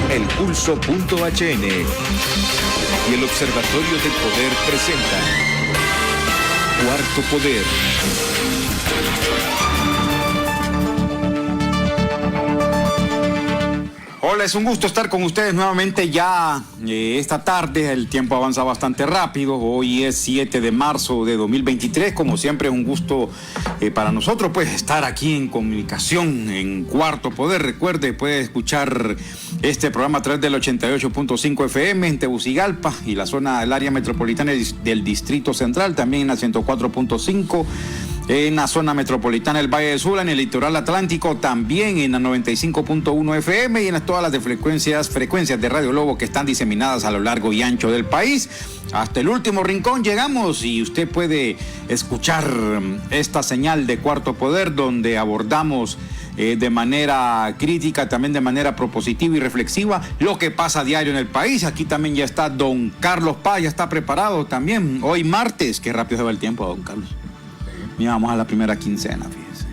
elpulso.hn y el Observatorio del Poder presentan Cuarto Poder. Hola, es un gusto estar con ustedes nuevamente ya esta tarde. El tiempo avanza bastante rápido. Hoy es 7 de marzo de 2023. Como siempre es un gusto para nosotros pues estar aquí en comunicación en Cuarto Poder. Recuerde, puede escuchar este programa a través del 88.5 FM en Tegucigalpa y la zona del área metropolitana del Distrito Central, también en la 104.5. En la zona metropolitana del Valle de Sula, en el litoral atlántico, también en la 95.1 FM y en todas las frecuencias de Radio Lobo que están diseminadas a lo largo y ancho del país. Hasta el último rincón llegamos y usted puede escuchar esta señal de Cuarto Poder, donde abordamos de manera crítica, también de manera propositiva y reflexiva lo que pasa a diario en el país. Aquí también ya está don Carlos Paz, ya está preparado también. Hoy martes, qué rápido se va el tiempo, don Carlos. Ya vamos a la primera quincena, fíjese.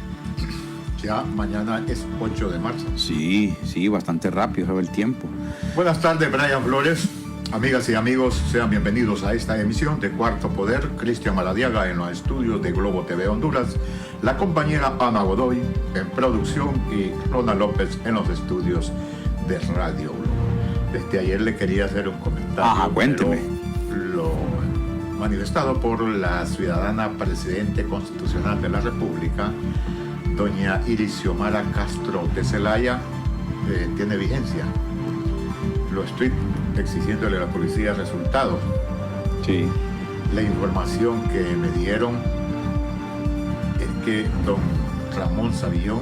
Ya mañana es 8 de marzo. Sí, bastante rápido se va el tiempo. Buenas tardes, Brian Flores. Amigas y amigos, sean bienvenidos a esta emisión de Cuarto Poder. Cristian Maradiaga en los estudios de Globo TV Honduras, la compañera Ana Godoy en producción y Ronald López en los estudios de Radio Globo. Desde ayer le quería hacer un comentario. Ajá, cuénteme. Lo manifestado por la ciudadana presidente constitucional de la República, doña Iris Xiomara Castro de Celaya, tiene vigencia. Lo estoy exigiéndole a la policía resultados. Sí. La información que me dieron es que don Ramón Savillón,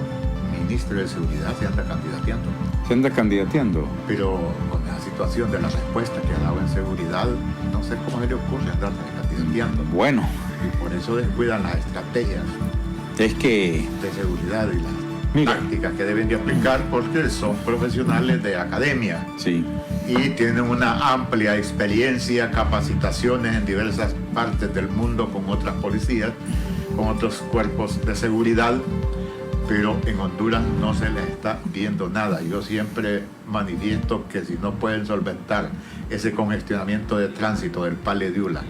ministro de Seguridad, se anda candidateando. ¿Se anda candidateando? Pero con la situación de la respuesta que ha dado en seguridad, no sé cómo se le ocurre andarse candidateando. Bueno. Y por eso descuidan las estrategias de seguridad y las prácticas que deben de aplicar, porque son profesionales de academia. Sí. Y tienen una amplia experiencia, capacitaciones en diversas partes del mundo con otras policías, con otros cuerpos de seguridad, pero en Honduras no se les está viendo nada. Yo siempre manifiesto que si no pueden solventar ese congestionamiento de tránsito del Pale de Ula,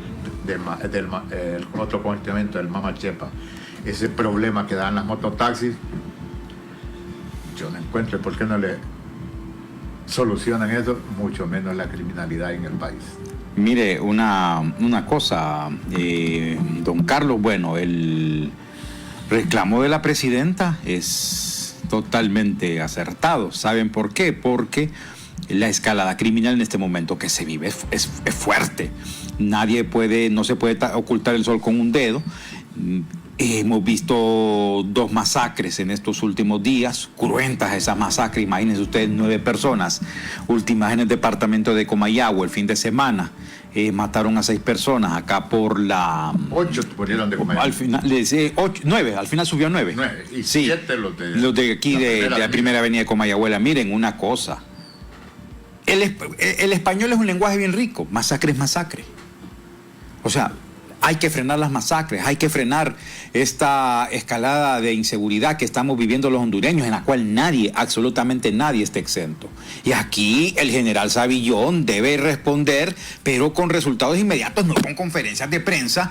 el otro congestionamiento del Mama Chepa, ese problema que dan las mototaxis, yo no encuentro por qué no le solucionan eso, mucho menos la criminalidad en el país. Mire, una cosa, don Carlos, bueno, el reclamo de la presidenta es totalmente acertado. ¿Saben por qué? Porque la escalada criminal en este momento que se vive es fuerte. No se puede ocultar el sol con un dedo. Hemos visto 2 masacres en estos últimos días, cruentas esas masacres. Imagínense ustedes, 9 personas últimas en el departamento de Comayagua el fin de semana. Mataron a 6 personas acá por la... 8 murieron de Comayagua. Al final, 9, al final subió a 9. 9 y sí, 7 los de aquí de la primera avenida de Comayagüela. Miren una cosa, el español es un lenguaje bien rico. Masacre es masacre. O sea, hay que frenar las masacres, hay que frenar esta escalada de inseguridad que estamos viviendo los hondureños, en la cual nadie, absolutamente nadie está exento. Y aquí el general Savillón debe responder, pero con resultados inmediatos, no con conferencias de prensa,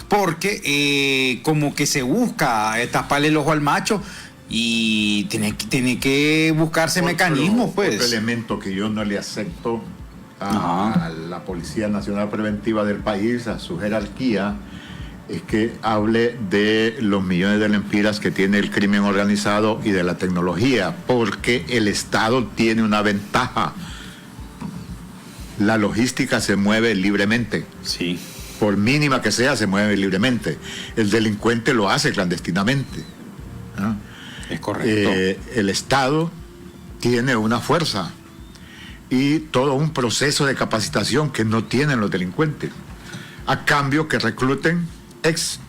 porque como que se busca taparle el ojo al macho y tiene que buscarse mecanismos, pues. Otro elemento que yo no le acepto a la Policía Nacional Preventiva del país, a su jerarquía, es que hable de los millones de lempiras que tiene el crimen organizado y de la tecnología, porque el Estado tiene una ventaja. La logística se mueve libremente. Sí. Por mínima que sea, se mueve libremente. El delincuente lo hace clandestinamente. ¿Ah? Es correcto. El Estado tiene una fuerza y todo un proceso de capacitación que no tienen los delincuentes, a cambio que recluten ex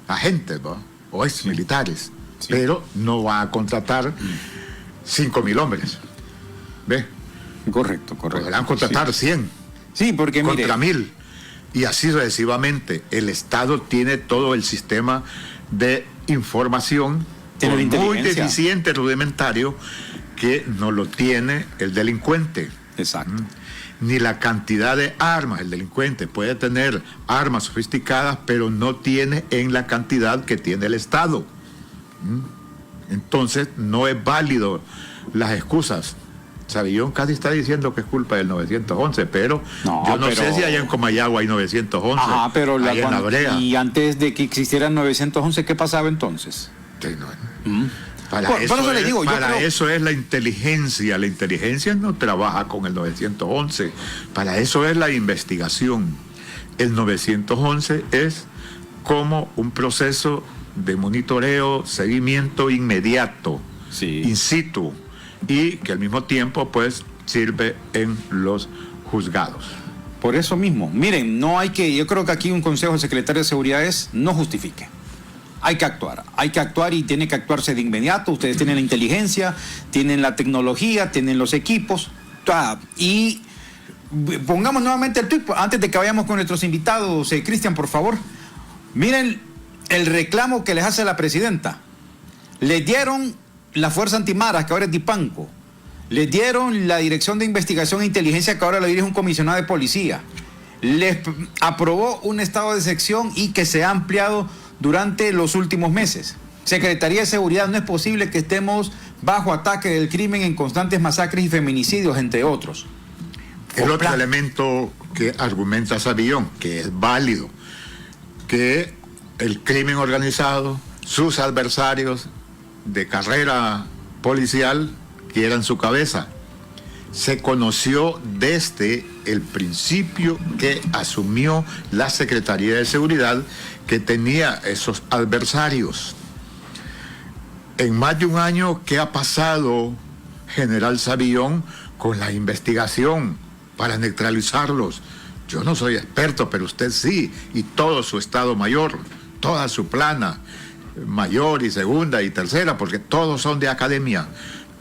agentes, ¿no? O ex militares, sí. Pero no va a contratar 5,000 hombres, ¿ve? Correcto. Podrán contratar 100, sí, porque contra 1,000, y así sucesivamente. El Estado tiene todo el sistema de información, muy deficiente, rudimentario, que no lo tiene el delincuente. Exacto. Ni la cantidad de armas. El delincuente puede tener armas sofisticadas, pero no tiene en la cantidad que tiene el Estado. Entonces, no es válido las excusas. Savillón casi está diciendo que es culpa del 911, pero yo no sé si allá en Comayagua hay 911. Ajá, pero en la Brea. Y antes de que existiera el 911, ¿qué pasaba entonces? Sí, Para eso es la inteligencia. La inteligencia no trabaja con el 911. Para eso es la investigación. El 911 es como un proceso de monitoreo, seguimiento inmediato, in situ, y que al mismo tiempo pues sirve en los juzgados. Por eso mismo, miren, yo creo que aquí un consejo del secretario de Seguridad es no justifique. Hay que actuar y tiene que actuarse de inmediato. Ustedes tienen la inteligencia, tienen la tecnología, tienen los equipos. Y pongamos nuevamente el tweet antes de que vayamos con nuestros invitados. Cristian, por favor. Miren el reclamo que les hace la presidenta. Les dieron la Fuerza Antimaras, que ahora es Dipanco. Les dieron la Dirección de Investigación e Inteligencia, que ahora la dirige un comisionado de policía. Les aprobó un estado de excepción y que se ha ampliado durante los últimos meses. Secretaría de Seguridad, no es posible que estemos bajo ataque del crimen en constantes masacres y feminicidios, entre otros. El otro elemento que argumenta Savillón, que es válido, que el crimen organizado, sus adversarios de carrera policial quieran su cabeza. Se conoció desde el principio que asumió la Secretaría de Seguridad que tenía esos adversarios. En más de un año, ¿qué ha pasado, general Savillón, con la investigación para neutralizarlos? Yo no soy experto, pero usted sí, y todo su Estado Mayor, toda su plana, mayor y segunda y tercera, porque todos son de academia.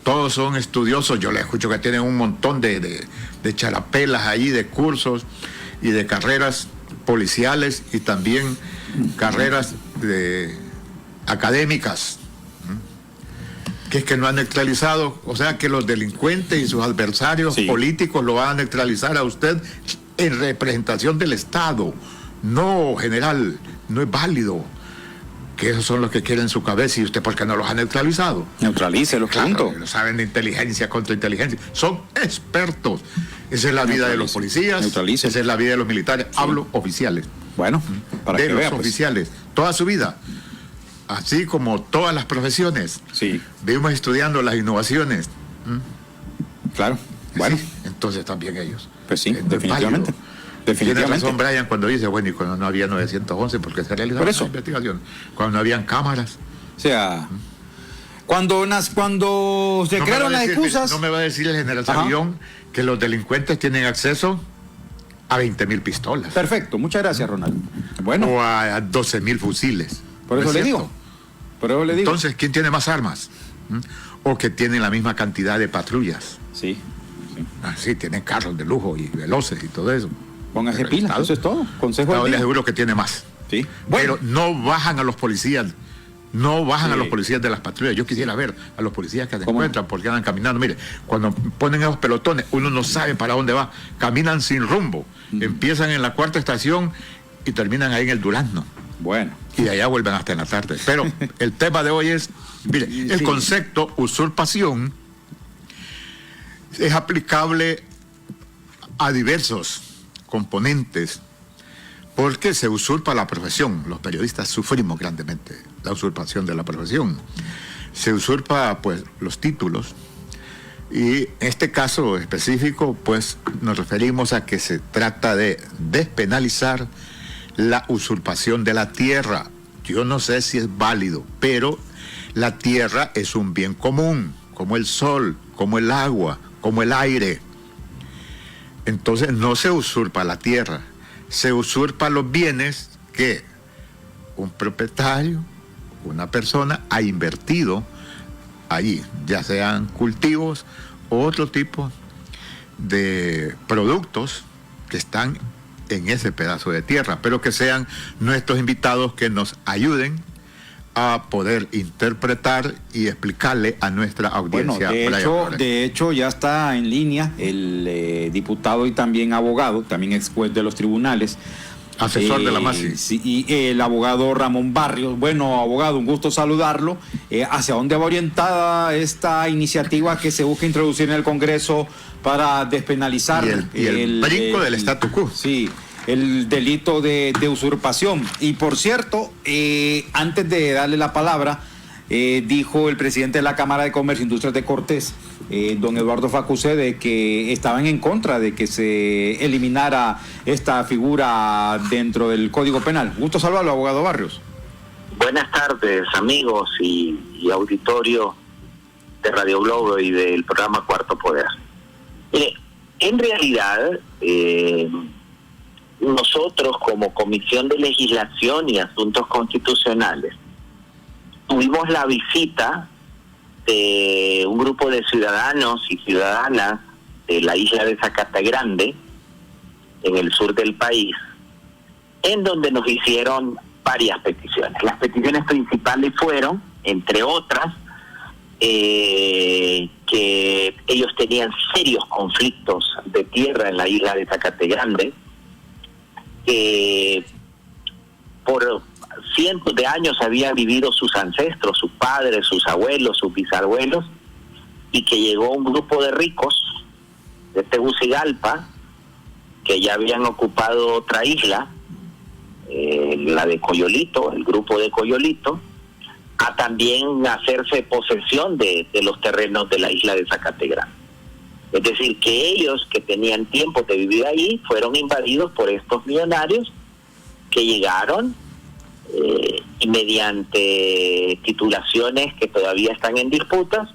Todos son estudiosos. Yo les escucho que tienen un montón de charapelas ahí, de cursos y de carreras policiales y también carreras académicas. Que es que no han neutralizado, o sea que los delincuentes y sus adversarios políticos lo van a neutralizar a usted en representación del Estado. No, general, no es válido. Que esos son los que quieren su cabeza, y usted, ¿por qué no los ha neutralizado? Neutralícelos, claro, lo saben de inteligencia contra inteligencia. Son expertos. Esa es la vida de los policías, esa es la vida de los militares. Hablo oficiales. Bueno, para de que los vea, oficiales, toda su vida. Así como todas las profesiones. Vivimos estudiando las innovaciones. Claro. Bueno. Sí, entonces también ellos. Pues sí, definitivamente. Tiene razón Brian cuando dice, bueno, y cuando no había 911, porque se realizaba la investigación. Cuando no habían cámaras. O sea, cuando se crearon las excusas. No me va a decir el general Savillón que los delincuentes tienen acceso a 20,000 pistolas. Perfecto, muchas gracias, Ronald. Bueno. O a 12,000 fusiles. Por eso le digo. Entonces, ¿quién tiene más armas? O que tienen la misma cantidad de patrullas. Sí. Sí, tienen carros de lujo y veloces y todo eso. Póngase pilas, eso es todo. Consejo del día. Les aseguro que tiene más. Sí. Bueno. Pero no bajan a los policías. No bajan a los policías de las patrullas. Yo quisiera ver a los policías que se encuentran porque andan caminando. Mire, cuando ponen esos pelotones, uno no sabe para dónde va. Caminan sin rumbo. Empiezan en la cuarta estación y terminan ahí en el Durazno. Bueno. Y de allá vuelven hasta en la tarde. Pero el tema de hoy es, mire, el concepto usurpación es aplicable a diversos componentes, porque se usurpa la profesión. Los periodistas sufrimos grandemente la usurpación de la profesión. Se usurpa, pues, los títulos, y en este caso específico, pues, nos referimos a que se trata de despenalizar la usurpación de la tierra. Yo no sé si es válido, pero la tierra es un bien común, como el sol, como el agua, como el aire. Entonces no se usurpa la tierra, se usurpa los bienes que un propietario, una persona ha invertido allí, ya sean cultivos o otro tipo de productos que están en ese pedazo de tierra, pero que sean nuestros invitados que nos ayuden a poder interpretar y explicarle a nuestra audiencia. Bueno, de hecho ya está en línea el diputado y también abogado, también ex juez de los tribunales, asesor de la MASI. Sí, y el abogado Ramón Barrios. Bueno, abogado, un gusto saludarlo. ¿Hacia dónde va orientada esta iniciativa que se busca introducir en el Congreso para despenalizar el brinco del statu quo? Sí, el delito de usurpación. Y por cierto, antes de darle la palabra, dijo el presidente de la Cámara de Comercio e Industrias de Cortés, don Eduardo Facusé, de que estaban en contra de que se eliminara esta figura dentro del Código Penal. Gusto saludarlo, abogado Barrios. Buenas tardes, amigos y auditorio de Radio Globo y del programa Cuarto Poder. Mire, en realidad, nosotros como Comisión de Legislación y Asuntos Constitucionales tuvimos la visita de un grupo de ciudadanos y ciudadanas de la isla de Zacatagrande, en el sur del país, en donde nos hicieron varias peticiones. Las peticiones principales fueron, entre otras, que ellos tenían serios conflictos de tierra en la isla de Zacatagrande, que por cientos de años habían vivido sus ancestros, sus padres, sus abuelos, sus bisabuelos, y que llegó un grupo de ricos de Tegucigalpa, que ya habían ocupado otra isla, la de Coyolito, el grupo de Coyolito, a también hacerse posesión de los terrenos de la isla de Zacatagrande. Es decir, que ellos que tenían tiempo de vivir ahí fueron invadidos por estos millonarios que llegaron y mediante titulaciones que todavía están en disputas,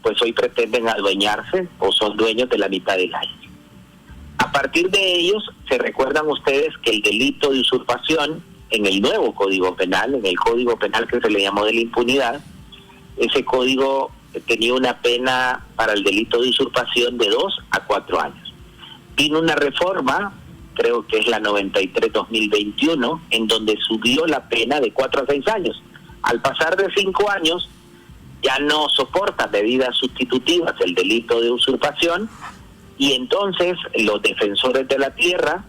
pues hoy pretenden adueñarse o son dueños de la mitad del aire. A partir de ellos, se recuerdan ustedes que el delito de usurpación en el nuevo Código Penal, en el Código Penal que se le llamó de la impunidad, ese código tenía una pena para el delito de usurpación de 2 a 4 años. Vino una reforma, creo que es la 93-2021, en donde subió la pena de 4 a 6 años. Al pasar de 5 años, ya no soporta medidas sustitutivas el delito de usurpación, y entonces los defensores de la tierra,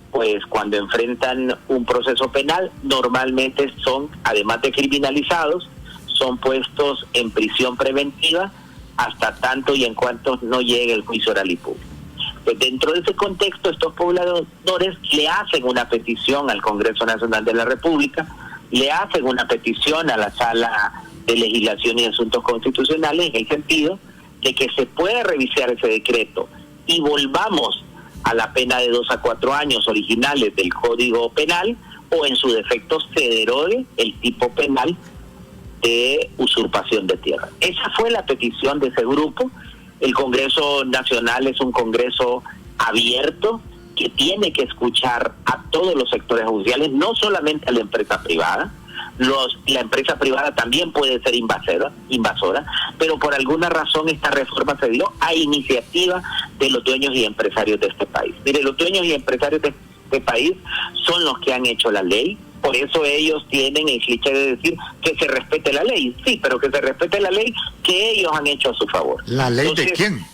pues cuando enfrentan un proceso penal, normalmente son, además de criminalizados, son puestos en prisión preventiva hasta tanto y en cuanto no llegue el juicio oral y público. Pues dentro de ese contexto, estos pobladores le hacen una petición al Congreso Nacional de la República, le hacen una petición a la Sala de Legislación y Asuntos Constitucionales en el sentido de que se pueda revisar ese decreto y volvamos a la pena de 2 a 4 años originales del Código Penal, o en su defecto se derogue el tipo penal de usurpación de tierra. Esa fue la petición de ese grupo. El Congreso Nacional es un Congreso abierto que tiene que escuchar a todos los sectores judiciales, no solamente a la empresa privada. La empresa privada también puede ser invasora, pero por alguna razón esta reforma se dio a iniciativa de los dueños y empresarios de este país. Mire, los dueños y empresarios de este país son los que han hecho la ley. Por eso ellos tienen el cliché de decir que se respete la ley. Sí, pero que se respete la ley que ellos han hecho a su favor. ¿La ley de quién?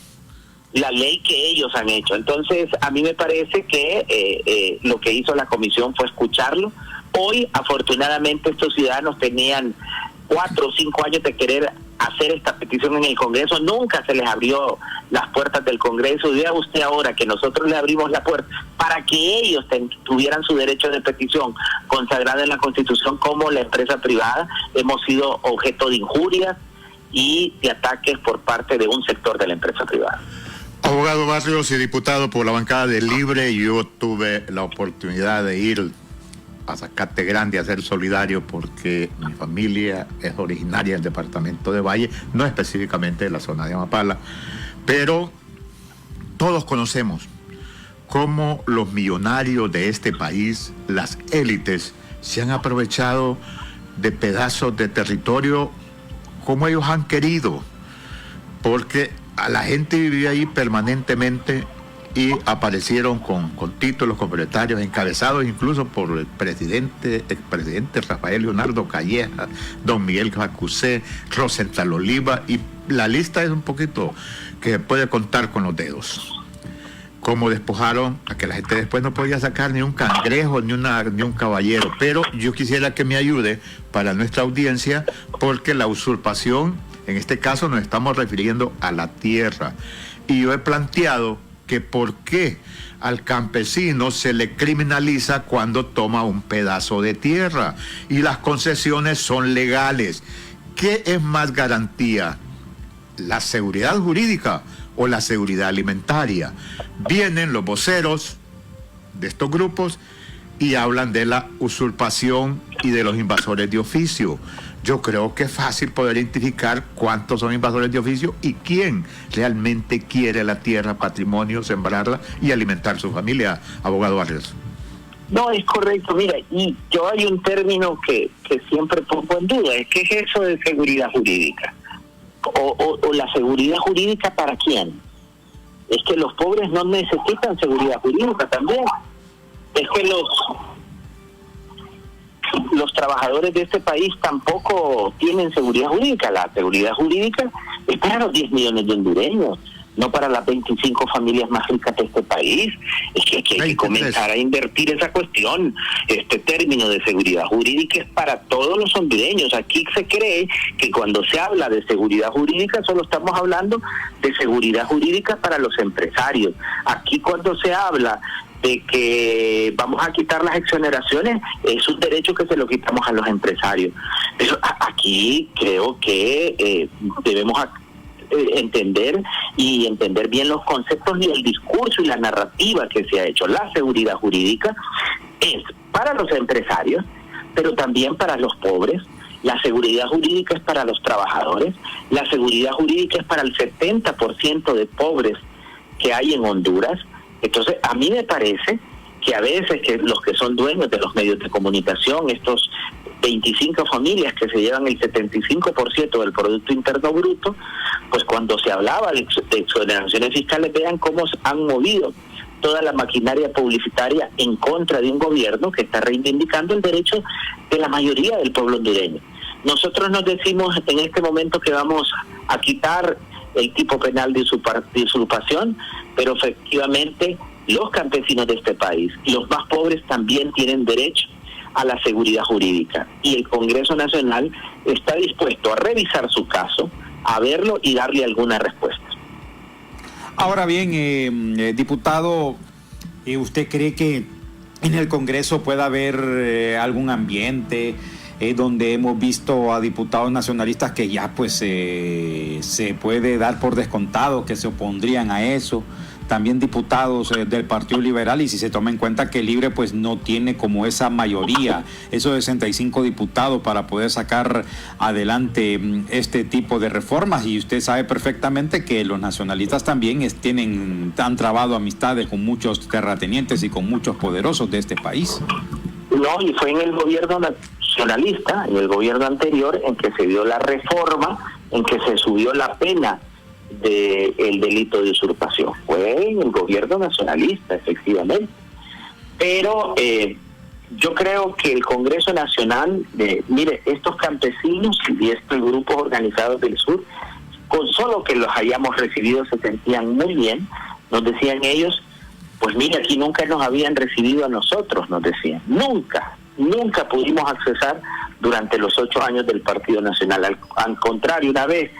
La ley que ellos han hecho. Entonces, a mí me parece que lo que hizo la comisión fue escucharlo. Hoy, afortunadamente, estos ciudadanos tenían 4 o 5 años de querer hacer esta petición en el Congreso. Nunca se les abrió las puertas del Congreso. Y vea usted ahora que nosotros le abrimos la puerta para que ellos tuvieran su derecho de petición consagrado en la Constitución. Como la empresa privada hemos sido objeto de injurias y de ataques por parte de un sector de la empresa privada. Abogado Barrios y diputado por la bancada de Libre, yo tuve la oportunidad de ir a Zacatagrande a ser solidario porque mi familia es originaria del departamento de Valle, no específicamente de la zona de Amapala, pero todos conocemos cómo los millonarios de este país, las élites, se han aprovechado de pedazos de territorio como ellos han querido, porque a la gente vivía ahí permanentemente y aparecieron con títulos complementarios encabezados incluso por el expresidente Rafael Leonardo Calleja, don Miguel Jacuzé, Rosenthal Oliva, y la lista es un poquito que se puede contar con los dedos. Cómo despojaron a que la gente después no podía sacar ni un cangrejo ni un caballero. Pero yo quisiera que me ayude para nuestra audiencia, porque la usurpación, en este caso nos estamos refiriendo a la tierra. Y yo he planteado que por qué al campesino se le criminaliza cuando toma un pedazo de tierra y las concesiones son legales. ¿Qué es más garantía? ¿La seguridad jurídica o la seguridad alimentaria? Vienen los voceros de estos grupos y hablan de la usurpación y de los invasores de oficio. Yo creo que es fácil poder identificar cuántos son invasores de oficio y quién realmente quiere la tierra, patrimonio, sembrarla y alimentar su familia, abogado Barrios. No, es correcto. Mira, y yo hay un término que siempre pongo en duda, es ¿qué es eso de seguridad jurídica? O la seguridad jurídica para quién. Es que los pobres no necesitan seguridad jurídica también. Es que los trabajadores de este país tampoco tienen seguridad jurídica. La seguridad jurídica es para los 10 millones de hondureños, no para las 25 familias más ricas de este país. Es que aquí hay que comenzar a invertir esa cuestión. Este término de seguridad jurídica es para todos los hondureños. Aquí se cree que cuando se habla de seguridad jurídica solo estamos hablando de seguridad jurídica para los empresarios. Aquí cuando se habla de que vamos a quitar las exoneraciones, es un derecho que se lo quitamos a los empresarios. Pero aquí creo que debemos entender bien los conceptos y el discurso y la narrativa que se ha hecho. La seguridad jurídica es para los empresarios, pero también para los pobres. La seguridad jurídica es para los trabajadores. La seguridad jurídica es para el 70% de pobres que hay en Honduras. Entonces, a mí me parece que a veces que los que son dueños de los medios de comunicación, estos 25 familias que se llevan el 75% del Producto Interno Bruto, pues cuando se hablaba de exoneraciones fiscales, vean cómo han movido toda la maquinaria publicitaria en contra de un gobierno que está reivindicando el derecho de la mayoría del pueblo hondureño. Nosotros nos decimos en este momento que vamos a quitar el tipo penal de usurpación, pero efectivamente los campesinos de este país, los más pobres, también tienen derecho a la seguridad jurídica, y el Congreso Nacional está dispuesto a revisar su caso, a verlo y darle alguna respuesta. Ahora bien, diputado, ¿usted cree que en el Congreso pueda haber algún ambiente donde hemos visto a diputados nacionalistas que ya pues se puede dar por descontado que se opondrían a eso? También diputados del Partido Liberal, y si se toma en cuenta que Libre pues no tiene como esa mayoría, esos 65 diputados para poder sacar adelante este tipo de reformas, y usted sabe perfectamente que los nacionalistas también han trabado amistades con muchos terratenientes y con muchos poderosos de este país. No, y fue en el gobierno nacionalista, en el gobierno anterior, en que se dio la reforma, en que se subió la pena del delito de usurpación. Fue en el gobierno nacionalista, efectivamente. Pero yo creo que el Congreso Nacional, mire, estos campesinos y estos grupos organizados del sur, con solo que los hayamos recibido se sentían muy bien. Nos decían ellos, pues mire, aquí nunca nos habían recibido a nosotros, nos decían. Nunca pudimos accesar durante los 8 años del Partido Nacional. Al contrario, una vez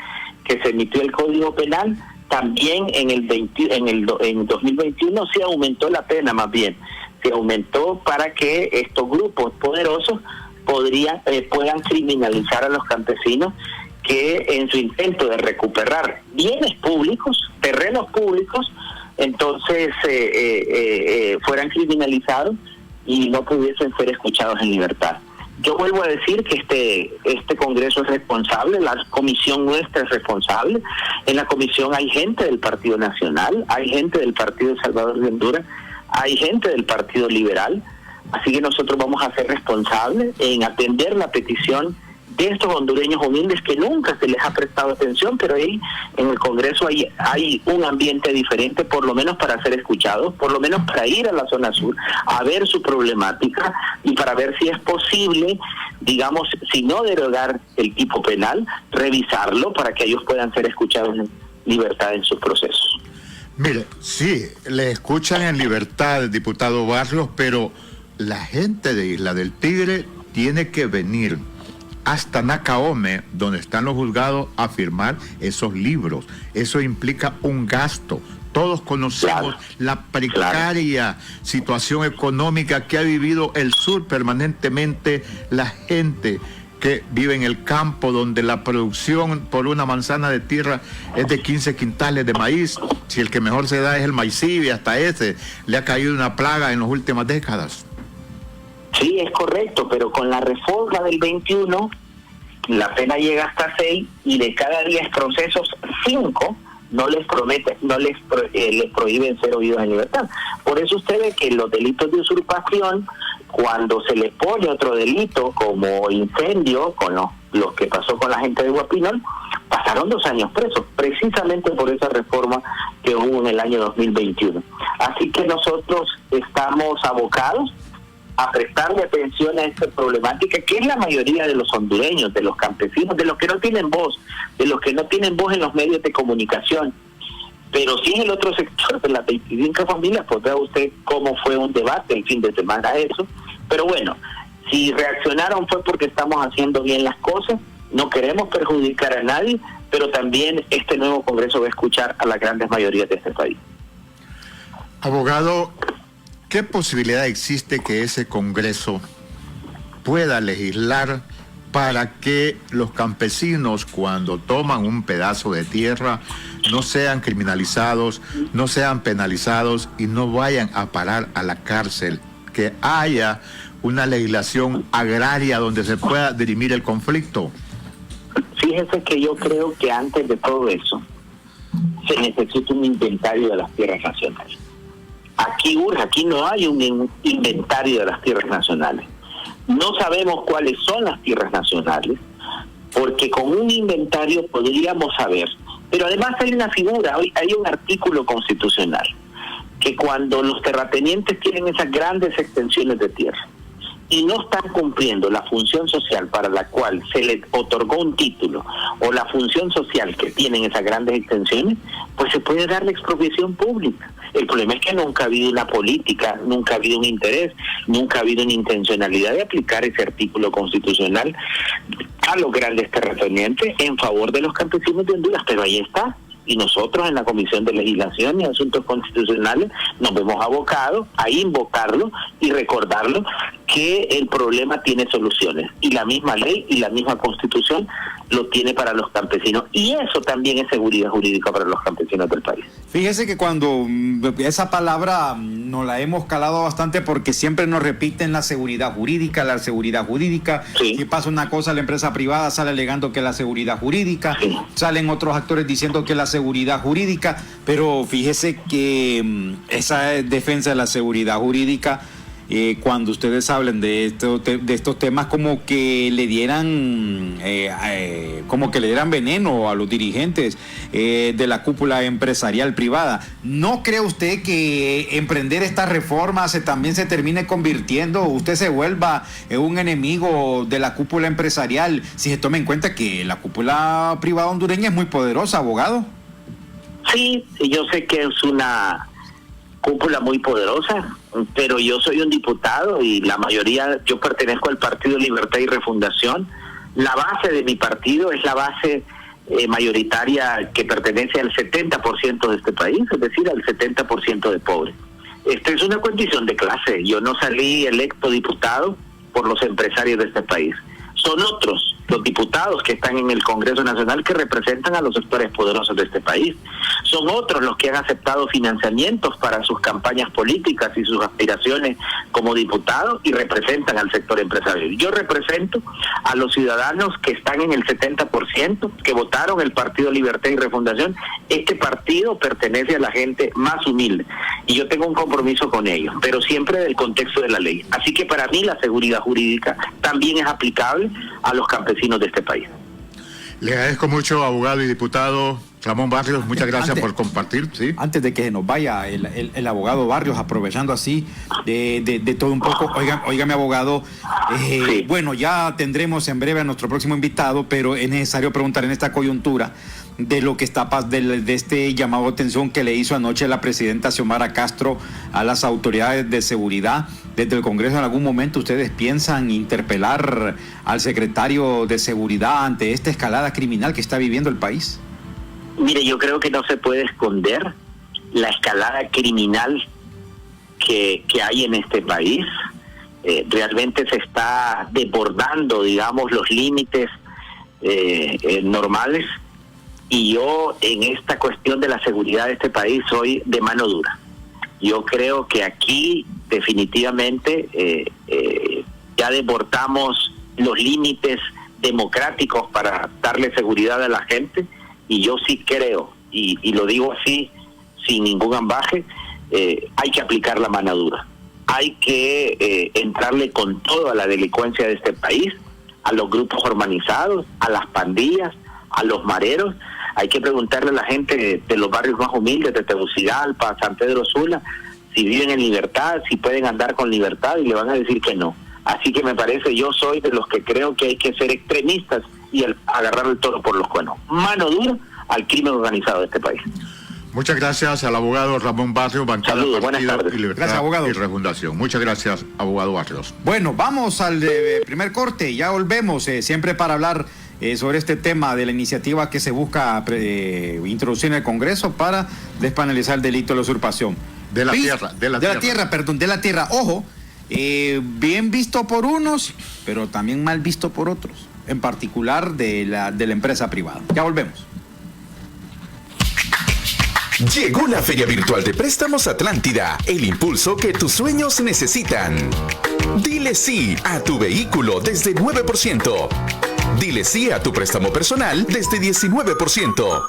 que se emitió el Código Penal, también en 2021 se aumentó la pena, más bien. Se aumentó para que estos grupos poderosos puedan criminalizar a los campesinos que en su intento de recuperar bienes públicos, terrenos públicos, entonces fueran criminalizados y no pudiesen ser escuchados en libertad. Yo vuelvo a decir que este Congreso es responsable, la comisión nuestra es responsable. En la comisión hay gente del Partido Nacional, hay gente del Partido de Salvador de Honduras, hay gente del Partido Liberal, así que nosotros vamos a ser responsables en atender la petición de estos hondureños humildes que nunca se les ha prestado atención, pero ahí en el Congreso hay un ambiente diferente, por lo menos para ser escuchados, por lo menos para ir a la zona sur, a ver su problemática y para ver si es posible, digamos, si no derogar el tipo penal, revisarlo para que ellos puedan ser escuchados en libertad en sus procesos. Mire, sí, le escuchan en libertad, diputado Barrios, pero la gente de Isla del Tigre tiene que venir hasta Nacaome, donde están los juzgados, a firmar esos libros. Eso implica un gasto. Todos conocemos la precaria situación económica que ha vivido el sur permanentemente, la gente que vive en el campo, donde la producción por una manzana de tierra es de 15 quintales de maíz. Si el que mejor se da es el maicibe, hasta ese le ha caído una plaga en las últimas décadas. Sí, es correcto, pero con la reforma del 21, la pena llega hasta 6 y de cada 10 procesos, 5 les prohíben ser oídos en libertad. Por eso usted ve que los delitos de usurpación, cuando se les pone otro delito como incendio, con los que pasó con la gente de Guapinol, pasaron 2 años presos, precisamente por esa reforma que hubo en el año 2021. Así que nosotros estamos abocados a prestarle atención a esta problemática, que es la mayoría de los hondureños, de los campesinos, de los que no tienen voz, de los que no tienen voz en los medios de comunicación. Pero sí en el otro sector de las 25 familias, pues vea usted cómo fue un debate el fin de semana eso. Pero bueno, si reaccionaron fue porque estamos haciendo bien las cosas, no queremos perjudicar a nadie, pero también este nuevo Congreso va a escuchar a las grandes mayorías de este país. Abogado, ¿qué posibilidad existe que ese Congreso pueda legislar para que los campesinos, cuando toman un pedazo de tierra, no sean criminalizados, no sean penalizados y no vayan a parar a la cárcel? Que haya una legislación agraria donde se pueda dirimir el conflicto. Fíjese que yo creo que antes de todo eso se necesita un inventario de las tierras nacionales. Aquí no hay un inventario de las tierras nacionales. No sabemos cuáles son las tierras nacionales, porque con un inventario podríamos saber. Pero además hay una figura, hay un artículo constitucional, que cuando los terratenientes tienen esas grandes extensiones de tierra y no están cumpliendo la función social para la cual se les otorgó un título o la función social que tienen esas grandes extensiones, pues se puede dar la expropiación pública. El problema es que nunca ha habido una política, nunca ha habido un interés, nunca ha habido una intencionalidad de aplicar ese artículo constitucional a los grandes terratenientes en favor de los campesinos de Honduras, pero ahí está. Y nosotros en la Comisión de Legislación y Asuntos Constitucionales nos vemos abocados a invocarlo y recordarlo que el problema tiene soluciones. Y la misma ley y la misma Constitución lo tiene para los campesinos. Y eso también es seguridad jurídica para los campesinos del país. Fíjese que cuando esa palabra nos la hemos calado bastante porque siempre nos repiten la seguridad jurídica. Sí. Si pasa una cosa, la empresa privada sale alegando que la seguridad jurídica. Sí. Salen otros actores diciendo que la seguridad jurídica, pero fíjese que esa defensa de la seguridad jurídica, cuando ustedes hablan de estos temas, como que le dieran veneno a los dirigentes de la cúpula empresarial privada. ¿No cree usted que emprender estas reformas también se termine convirtiendo, usted se vuelva un enemigo de la cúpula empresarial, si se toma en cuenta que la cúpula privada hondureña es muy poderosa, abogado? Sí, yo sé que es una cúpula muy poderosa, pero yo soy un diputado y la mayoría, yo pertenezco al Partido Libertad y Refundación. La base de mi partido es la base mayoritaria que pertenece al 70% de este país, es decir, al 70% de pobres. Esta es una condición de clase. Yo no salí electo diputado por los empresarios de este país. Son otros los diputados que están en el Congreso Nacional que representan a los sectores poderosos de este país. Son otros los que han aceptado financiamientos para sus campañas políticas y sus aspiraciones como diputados y representan al sector empresarial. Yo represento a los ciudadanos que están en el 70%, que votaron el Partido Libertad y Refundación. Este partido pertenece a la gente más humilde. y yo tengo un compromiso con ellos, pero siempre del contexto de la ley. Así que para mí la seguridad jurídica también es aplicable a los campesinos de este país. Le agradezco mucho, abogado y diputado Ramón Barrios, muchas gracias por compartir. ¿Sí? Antes de que se nos vaya el abogado Barrios, aprovechando así de todo un poco, óigame abogado, Sí. Bueno, ya tendremos en breve a nuestro próximo invitado, pero es necesario preguntar en esta coyuntura de lo que está de este llamado de atención que le hizo anoche la presidenta Xiomara Castro a las autoridades de seguridad. Desde el Congreso, ¿en algún momento ustedes piensan interpelar al secretario de Seguridad ante esta escalada criminal que está viviendo el país? Mire, yo creo que no se puede esconder la escalada criminal que hay en este país. Realmente se está desbordando, digamos, los límites normales, y yo en esta cuestión de la seguridad de este país soy de mano dura. Yo creo que aquí definitivamente ya desbordamos los límites democráticos para darle seguridad a la gente, y yo sí creo, y lo digo así sin ningún ambaje, hay que aplicar la mano dura. Hay que entrarle con todo a la delincuencia de este país, a los grupos organizados, a las pandillas, a los mareros. Hay que preguntarle a la gente de los barrios más humildes, de Tegucigalpa, San Pedro Sula, si viven en libertad, si pueden andar con libertad, y le van a decir que no. Así que me parece, yo soy de los que creo que hay que ser extremistas y agarrar el toro por los cuernos. Mano dura al crimen organizado de este país. Muchas gracias al abogado Ramón Barrios, bancada Saludos, buenas Partido tardes. y Libertad. Gracias, abogado. Y Refundación. Muchas gracias, abogado Barrios. Bueno, vamos al primer corte, ya volvemos, siempre para hablar sobre este tema de la iniciativa que se busca introducir en el Congreso para despenalizar el delito de la usurpación. De la tierra. Ojo, bien visto por unos, pero también mal visto por otros, en particular de la empresa privada. Ya volvemos. Llegó la Feria Virtual de Préstamos Atlántida, el impulso que tus sueños necesitan. Dile sí a tu vehículo desde 9%. Dile sí a tu préstamo personal desde 19%.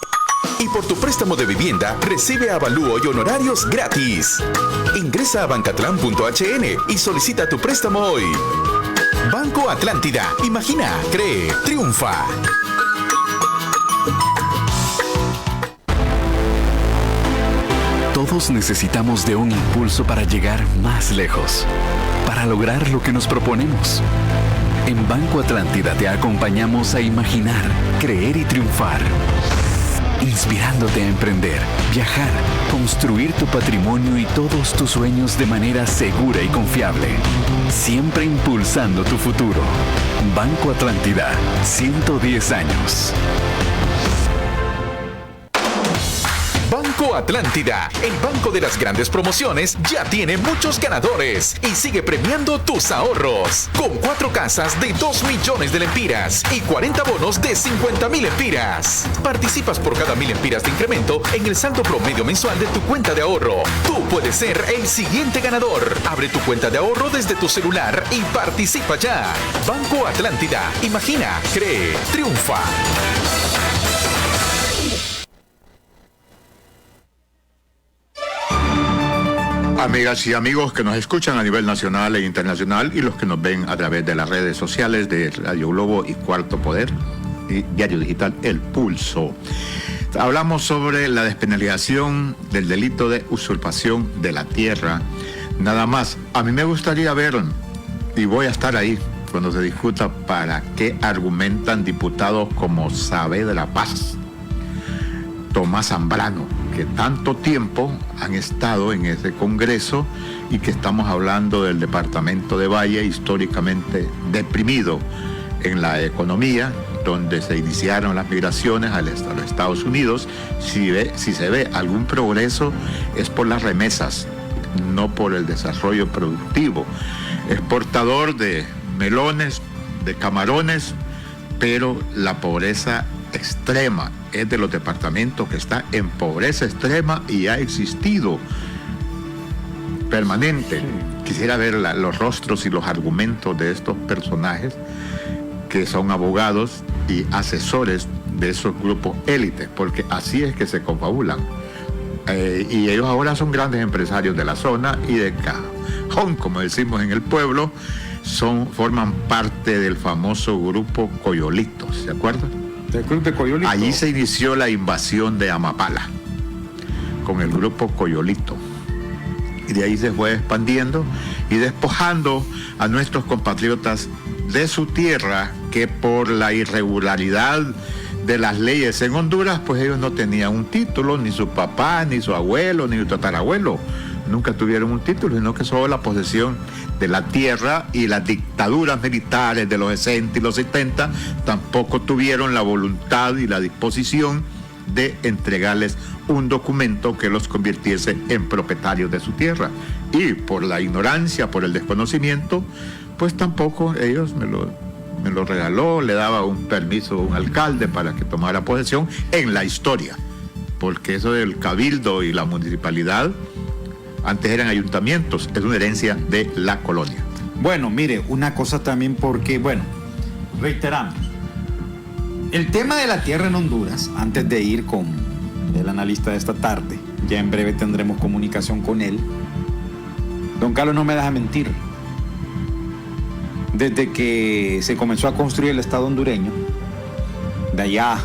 Y por tu préstamo de vivienda, recibe avalúo y honorarios gratis. Ingresa a bancatlán.hn y solicita tu préstamo hoy. Banco Atlántida. Imagina, cree, triunfa. Todos necesitamos de un impulso para llegar más lejos, para lograr lo que nos proponemos. En Banco Atlántida te acompañamos a imaginar, creer y triunfar, inspirándote a emprender, viajar, construir tu patrimonio y todos tus sueños de manera segura y confiable, siempre impulsando tu futuro. Banco Atlántida, 110 años. Banco Atlántida, el banco de las grandes promociones, ya tiene muchos ganadores y sigue premiando tus ahorros. Con 4 casas de 2 millones de lempiras y 40 bonos de 50,000 lempiras. Participas por cada 1,000 lempiras de incremento en el saldo promedio mensual de tu cuenta de ahorro. Tú puedes ser el siguiente ganador. Abre tu cuenta de ahorro desde tu celular y participa ya. Banco Atlántida, imagina, cree, triunfa. Amigas y amigos que nos escuchan a nivel nacional e internacional y los que nos ven a través de las redes sociales de Radio Globo y Cuarto Poder y Diario Digital El Pulso. Hablamos sobre la despenalización del delito de usurpación de la tierra. Nada más, a mí me gustaría ver, y voy a estar ahí cuando se discuta, para qué argumentan diputados como Saavedra Paz, Tomás Zambrano, que tanto tiempo han estado en ese Congreso y que estamos hablando del departamento de Valle, históricamente deprimido en la economía, donde se iniciaron las migraciones a los Estados Unidos. Si se ve algún progreso es por las remesas, no por el desarrollo productivo. Exportador de melones, de camarones, pero la pobreza extrema es de los departamentos que está en pobreza extrema y ha existido permanente. Quisiera ver los rostros y los argumentos de estos personajes que son abogados y asesores de esos grupos élites, porque así es que se confabulan. y ellos ahora son grandes empresarios de la zona y de cajón, como decimos en el pueblo, forman parte del famoso grupo Coyolito, ¿se acuerdan? Del club de Coyolito. Allí se inició la invasión de Amapala con el grupo Coyolito. Y de ahí se fue expandiendo y despojando a nuestros compatriotas de su tierra, que por la irregularidad de las leyes en Honduras, pues ellos no tenían un título, ni su papá, ni su abuelo, ni su tatarabuelo. Nunca tuvieron un título, sino que solo la posesión de la tierra, y las dictaduras militares de los 60 y los 70 tampoco tuvieron la voluntad y la disposición de entregarles un documento que los convirtiese en propietarios de su tierra. Y por la ignorancia, por el desconocimiento, pues tampoco ellos me lo regaló, le daba un permiso a un alcalde para que tomara posesión en la historia, porque eso del cabildo y la municipalidad antes eran ayuntamientos, es una herencia de la colonia. Bueno, mire, una cosa también, porque, bueno, reiteramos, el tema de la tierra en Honduras, antes de ir con el analista de esta tarde, ya en breve tendremos comunicación con él. Don Carlos no me deja mentir. Desde que se comenzó a construir el Estado hondureño, de allá,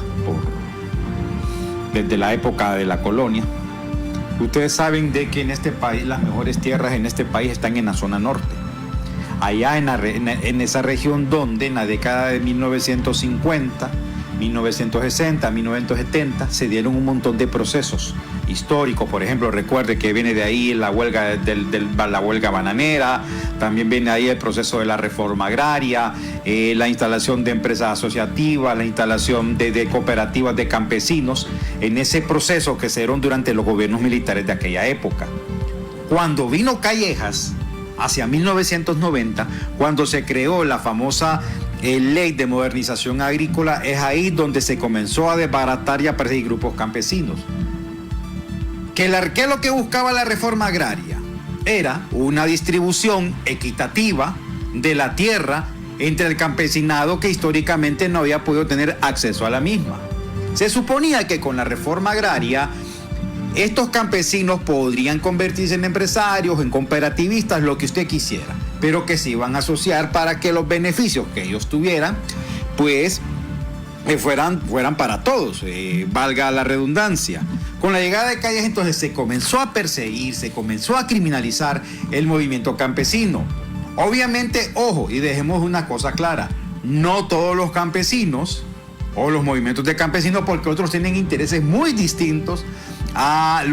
desde la época de la colonia, ustedes saben de que en este país, las mejores tierras en este país están en la zona norte. Allá en esa región donde en la década de 1950, 1960, 1970 se dieron un montón de procesos históricos. Por ejemplo, recuerde que viene de ahí la huelga la huelga bananera, también viene ahí el proceso de la reforma agraria, la instalación de empresas asociativas, la instalación de cooperativas de campesinos, en ese proceso que se dieron durante los gobiernos militares de aquella época. Cuando vino Callejas, hacia 1990, cuando se creó la famosa ley de modernización agrícola, es ahí donde se comenzó a desbaratar y a perseguir grupos campesinos. ¿Qué es lo que buscaba la reforma agraria? Era una distribución equitativa de la tierra entre el campesinado que históricamente no había podido tener acceso a la misma. Se suponía que con la reforma agraria estos campesinos podrían convertirse en empresarios, en cooperativistas, lo que usted quisiera, pero que se iban a asociar para que los beneficios que ellos tuvieran, pues fueran para todos, valga la redundancia. Con la llegada de Callejas, entonces se comenzó a perseguir, se comenzó a criminalizar el movimiento campesino. Obviamente, ojo, y dejemos una cosa clara, no todos los campesinos o los movimientos de campesinos, porque otros tienen intereses muy distintos a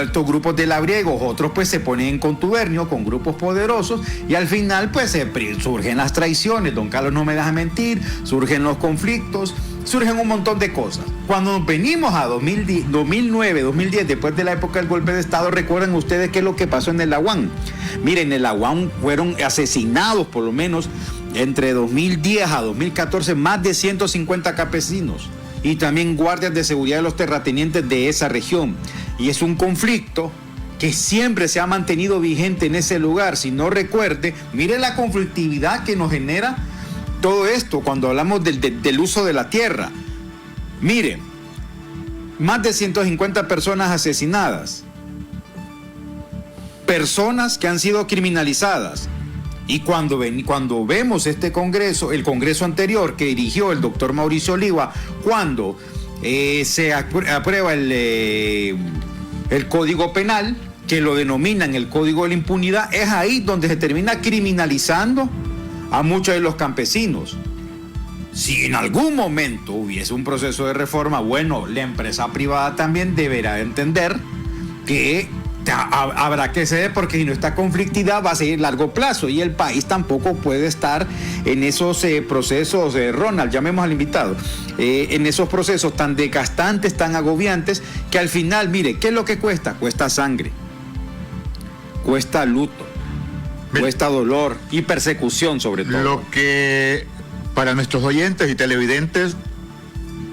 estos grupos de labriegos, otros pues se ponen en contubernio con grupos poderosos y al final pues surgen las traiciones, don Carlos no me deja mentir, surgen los conflictos, surgen un montón de cosas. Cuando venimos a 2009, 2010, después de la época del golpe de Estado, recuerdan ustedes qué es lo que pasó en el Aguán. Miren, en el Aguán fueron asesinados por lo menos entre 2010 a 2014 más de 150 campesinos y también guardias de seguridad de los terratenientes de esa región. Y es un conflicto que siempre se ha mantenido vigente en ese lugar. Si no recuerde, mire la conflictividad que nos genera todo esto cuando hablamos del uso de la tierra. Mire, más de 150 personas asesinadas, personas que han sido criminalizadas. Y cuando vemos este congreso, el congreso anterior que dirigió el doctor Mauricio Oliva, cuando se aprueba el Código Penal, que lo denominan el Código de la Impunidad, es ahí donde se termina criminalizando a muchos de los campesinos. Si en algún momento hubiese un proceso de reforma, bueno, la empresa privada también deberá entender que habrá que ceder, porque si no, esta conflictividad va a seguir a largo plazo y el país tampoco puede estar en esos procesos, Ronald, llamemos al invitado, en esos procesos tan desgastantes, tan agobiantes, que al final, mire, ¿qué es lo que cuesta? Cuesta sangre, cuesta luto, cuesta dolor y persecución sobre todo. Lo que para nuestros oyentes y televidentes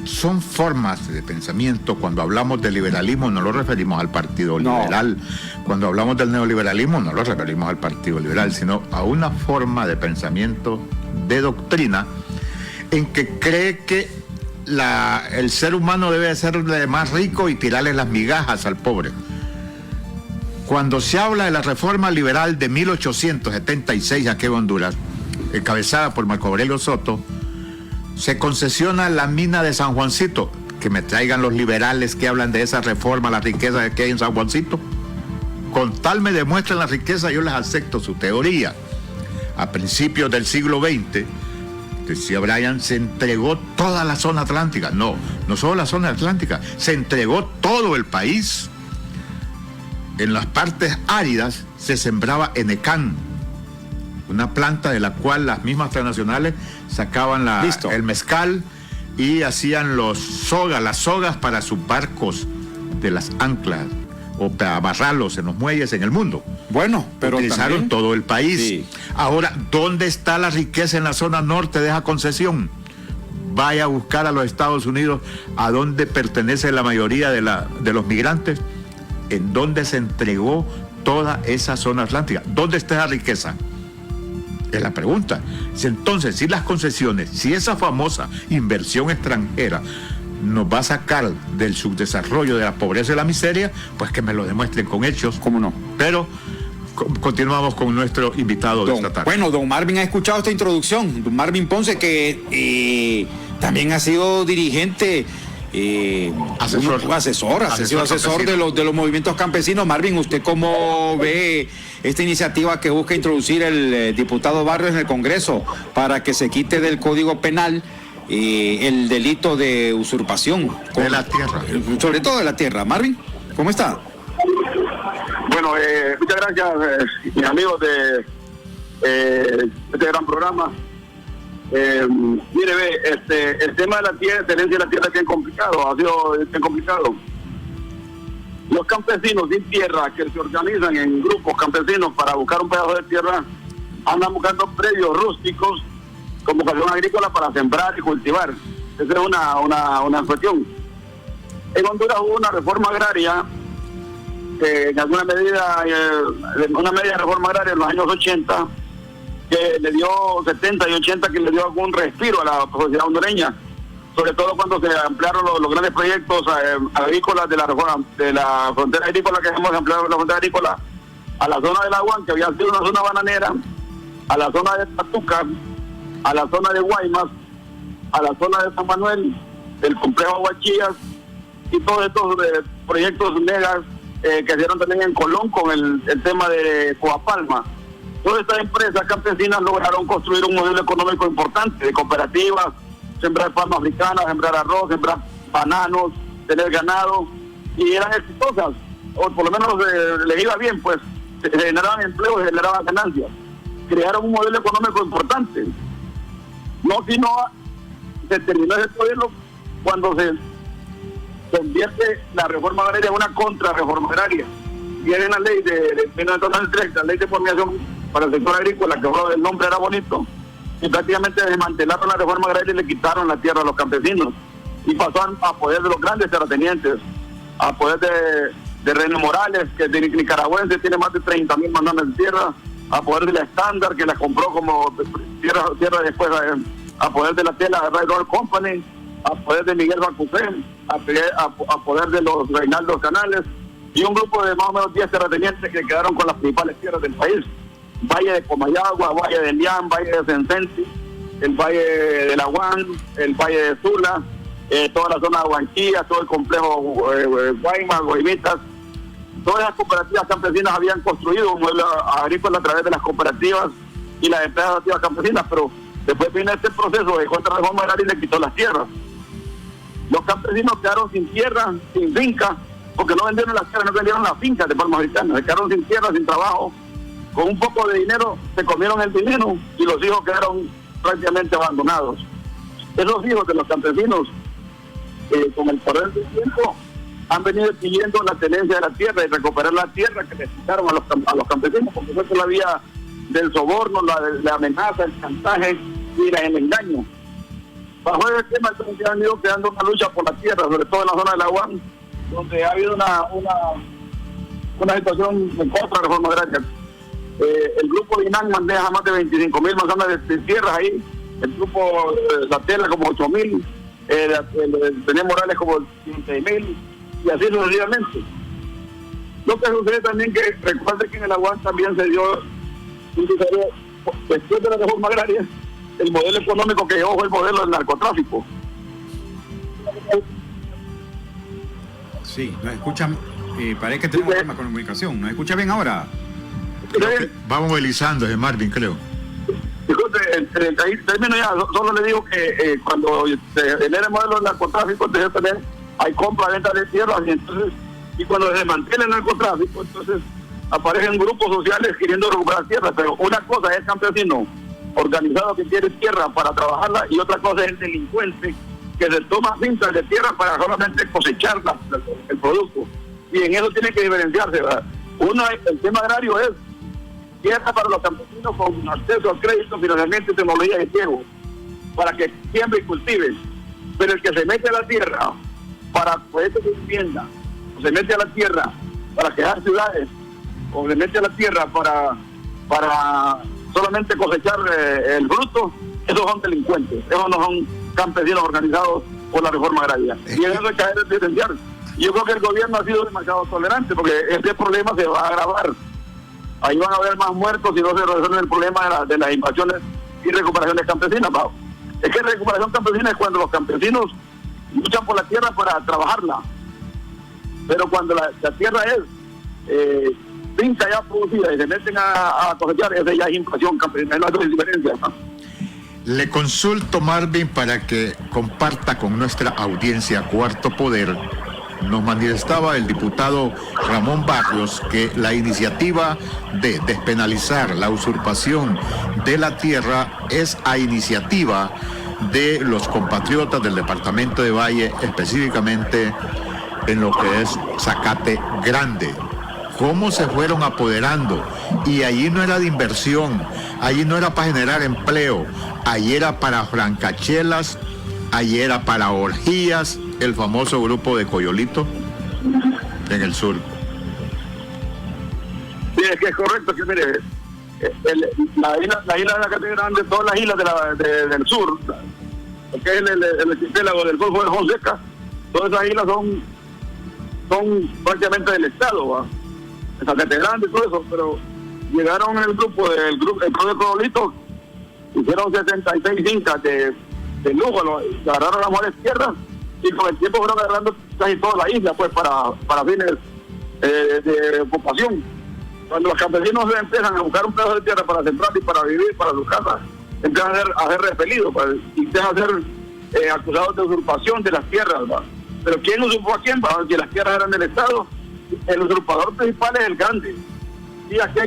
son formas de pensamiento. Cuando hablamos de liberalismo no lo referimos al Partido Liberal. Cuando hablamos del neoliberalismo no lo referimos al Partido Liberal, sino a una forma de pensamiento, de doctrina, en que cree que el ser humano debe ser más rico y tirarle las migajas al pobre. Cuando se habla de la reforma liberal de 1876 aquí en Honduras, encabezada por Marco Aurelio Soto, se concesiona la mina de San Juancito. Que me traigan los liberales que hablan de esa reforma, la riqueza que hay en San Juancito. Con tal me demuestran la riqueza, yo les acepto su teoría. A principios del siglo XX, decía Brian, se entregó toda la zona atlántica. No solo la zona atlántica, se entregó todo el país. En las partes áridas se sembraba enecán, una planta de la cual las mismas transnacionales sacaban el mezcal y hacían las sogas para sus barcos de las anclas o para amarrarlos en los muelles en el mundo. Bueno, pero utilizaron también todo el país. Sí. Ahora, ¿dónde está la riqueza en la zona norte de esa concesión? Vaya a buscar a los Estados Unidos a dónde pertenece la mayoría de los migrantes, en dónde se entregó toda esa zona atlántica. ¿Dónde está esa riqueza? Es la pregunta. Entonces, si las concesiones, si esa famosa inversión extranjera nos va a sacar del subdesarrollo, de la pobreza y la miseria, pues que me lo demuestren con hechos. ¿Cómo no? Pero continuamos con nuestro invitado de esta tarde. Bueno, don Marvin ha escuchado esta introducción. Don Marvin Ponce, que también ha sido dirigente, asesor de los movimientos campesinos. Marvin, ¿usted cómo ve esta iniciativa que busca introducir el diputado Barrios en el Congreso para que se quite del Código Penal el delito de usurpación de la tierra? Sobre todo de la tierra. Marvin, ¿cómo está? Bueno, muchas gracias, mis amigos de este gran programa. Mire, el tema de la tierra, tenencia de la tierra, es bien complicado, ha sido bien complicado. Los campesinos sin tierra que se organizan en grupos campesinos para buscar un pedazo de tierra, andan buscando predios rústicos como ocasión agrícola para sembrar y cultivar. Esa es una cuestión. En Honduras hubo una reforma agraria, en alguna medida, una media reforma agraria en los años 80, que le dio 70 y 80, que le dio algún respiro a la sociedad hondureña, sobre todo cuando se ampliaron los grandes proyectos agrícolas de la reforma, de la frontera agrícola, que hemos ampliado la frontera agrícola a la zona del Aguán, que había sido una zona bananera, a la zona de Patuca, a la zona de Guaymas, a la zona de San Manuel, el complejo Huachillas, y todos estos proyectos megas que se dieron también en Colón con el tema de Coapalma. Todas estas empresas campesinas lograron construir un modelo económico importante de cooperativas, sembrar palma africana, sembrar arroz, sembrar bananos, tener ganado, y eran exitosas, o por lo menos les iba bien, pues se generaban empleos, se generaban ganancias, crearon un modelo económico importante. No, sino se terminó ese modelo cuando se convierte la reforma agraria en una contrarreforma agraria. Viene la ley de 1993, la ley de formación para el sector agrícola, que el nombre era bonito, y prácticamente desmantelaron la reforma agraria y le quitaron la tierra a los campesinos, y pasaron a poder de los grandes terratenientes, a poder de René Morales, que es nicaragüense, tiene más de 30,000 mandanas de tierra, a poder de la Estándar, que la compró como tierra después, a poder de la Tela Railroad Company, a poder de Miguel Bacufén, a poder de los Reinaldo Canales, y un grupo de más o menos 10 terratenientes que quedaron con las principales tierras del país: Valle de Comayagua, Valle de Lián, Valle de Sencenti, el Valle de La Huán, el Valle de Sula, toda la zona de Huanquilla, todo el complejo Guaymas, Guaymitas. Todas las cooperativas campesinas habían construido un modelo agrícola a través de las cooperativas y las empresas campesinas, pero después vino este proceso de contrarreforma agraria y le quitó las tierras. Los campesinos quedaron sin tierra, sin finca, porque no vendieron las tierras, no vendieron las fincas de palma africana, se quedaron sin tierra, sin trabajo. Con un poco de dinero se comieron el dinero y los hijos quedaron prácticamente abandonados. Esos hijos de los campesinos, con el correr del tiempo, han venido pidiendo la tenencia de la tierra y recuperar la tierra que les quitaron a los campesinos, porque fue la vía del soborno, la amenaza, el chantaje y el engaño. Bajo ese tema se ha venido creando una lucha por la tierra, sobre todo en la zona de La Huán, donde ha habido una situación en contra de la reforma agraria. El grupo de INAN maneja más de 25,000 manzanas de tierras ahí, el grupo La Tela como 8,000, René Morales como 16.000 y así sucesivamente. Lo que sucede también que recuerde que en el Aguán también se dio después de la reforma agraria el modelo económico que llevó fue el modelo del narcotráfico. Sí, nos escuchan, parece que tenemos problemas con la comunicación. ¿Nos escucha bien ahora? Va movilizando de Marvin, creo. Disculpe, ahí termino ya, solo le digo que cuando se genera el modelo del narcotráfico, entonces también hay compra-venta de tierras, y cuando se mantiene el narcotráfico, entonces aparecen grupos sociales queriendo recuperar tierras, pero una cosa es el campesino organizado que quiere tierra para trabajarla y otra cosa es el delincuente que se toma fincas de tierra para solamente cosechar el producto. Y en eso tiene que diferenciarse, ¿verdad? Uno, el tema agrario es tierra para los campesinos con acceso al crédito, financiamiento y tecnología de ciego, para que siembre y cultiven. Pero el que se mete a la tierra para proyectos de vivienda, o se mete a la tierra para crear ciudades, o se mete a la tierra para solamente cosechar el fruto, esos son delincuentes, esos no son campesinos organizados por la reforma agraria. Y en eso hay que diferenciar. Yo creo que el gobierno ha sido demasiado tolerante porque este problema se va a agravar. Ahí van a haber más muertos si no se resuelve el problema de las invasiones y recuperaciones campesinas, Pau. Es que recuperación campesina es cuando los campesinos luchan por la tierra para trabajarla. Pero cuando la tierra es finca ya producida y se meten a cosechar, esa ya es invasión campesina, no hay diferencia, ¿no? Le consulto, Marvin, para que comparta con nuestra audiencia Cuarto Poder. Nos manifestaba el diputado Ramón Barrios que la iniciativa de despenalizar la usurpación de la tierra es a iniciativa de los compatriotas del departamento de Valle, específicamente en lo que es Zacate Grande. Cómo se fueron apoderando, y allí no era de inversión, allí no era para generar empleo, allí era para francachelas, allí era para orgías, el famoso grupo de Coyolito en el sur. Sí, es que es correcto, que mire, la isla de Zacate Grande, todas las islas del sur, que es el archipiélago del Golfo de Fonseca, todas esas islas son prácticamente del Estado, ¿va? Zacate Grande y todo eso, pero llegaron el grupo de Coyolito, hicieron 76 fincas de lujo, agarraron las mejores tierras y con el tiempo fueron agarrando casi toda la isla pues para fines de ocupación. Cuando los campesinos empiezan a buscar un pedazo de tierra para sembrar y para vivir, para sus casas, empiezan a ser repelidos y empiezan a ser acusados de usurpación de las tierras, ¿va? Pero ¿quién usurpó a quién? ¿Va? Que las tierras eran del Estado. El usurpador principal es el grande. Y aquí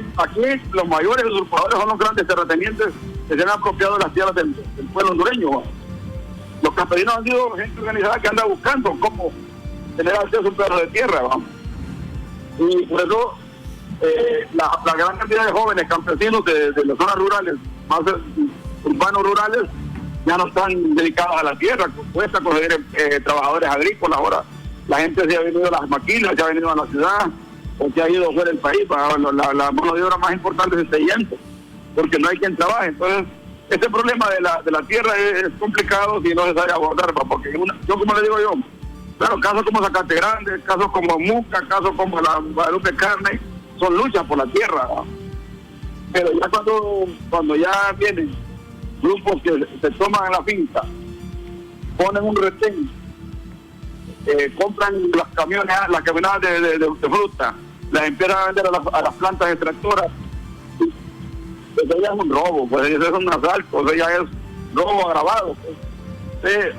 los mayores usurpadores son los grandes terratenientes que se han apropiado de las tierras del pueblo hondureño, ¿va? Los campesinos han sido gente organizada que anda buscando cómo tener acceso a un pedazo de tierra, ¿va? Y por eso la gran cantidad de jóvenes campesinos de las zonas rurales, más urbanos rurales, ya no están dedicados a la tierra. Cuesta conseguir trabajadores agrícolas ahora. La gente se ha venido a las maquilas, se ha venido a la ciudad, o se ha ido fuera del país. La mano de obra más importante es el sellante, porque no hay quien trabaje. Entonces, este problema de la tierra es complicado si no se sabe abordar, porque yo como le digo yo, claro, casos como Zacate Grande, casos como Muca, casos como la Guadalupe Carne, son luchas por la tierra, ¿no? Pero ya cuando ya vienen grupos que se toman la finca, ponen un retén, compran las camionadas de fruta, las empiezan a vender a las plantas extractoras. Eso ya es un robo, pues eso es un asalto, eso ya es robo agravado, pues.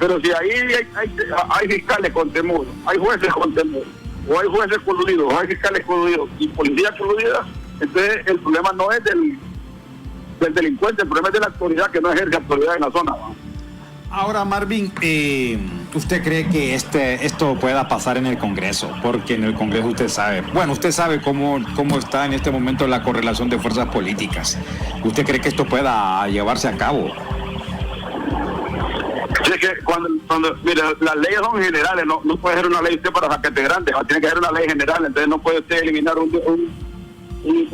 Pero si ahí hay fiscales con temor, hay jueces con temor, o hay jueces coludidos, o hay fiscales coludidos y policía coludida, entonces el problema no es del delincuente, el problema es de la autoridad que no ejerce autoridad en la zona, ¿no? Ahora, Marvin, ¿usted cree que esto pueda pasar en el Congreso? Porque en el Congreso usted sabe cómo está en este momento la correlación de fuerzas políticas. ¿Usted cree que esto pueda llevarse a cabo? Sí, que cuando mire, las leyes son generales, no puede ser una ley usted para Zacate Grande, tiene que ser una ley general, entonces no puede usted eliminar un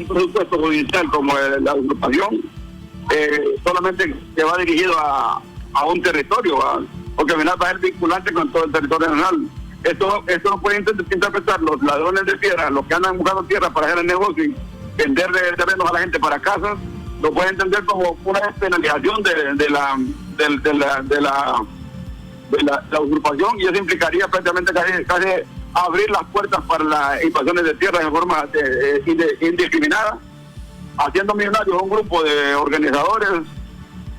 presupuesto judicial como la usurpación, solamente que va dirigido a un territorio, porque al final va a ser vinculante con todo el territorio nacional. Esto no puede interpretar los ladrones de tierra, los que andan buscando tierra para hacer el negocio y vender terrenos a la gente para casas, lo puede entender como una despenalización de la usurpación, y eso implicaría prácticamente casi abrir las puertas para las invasiones de tierra de forma indiscriminada, haciendo millonarios un grupo de organizadores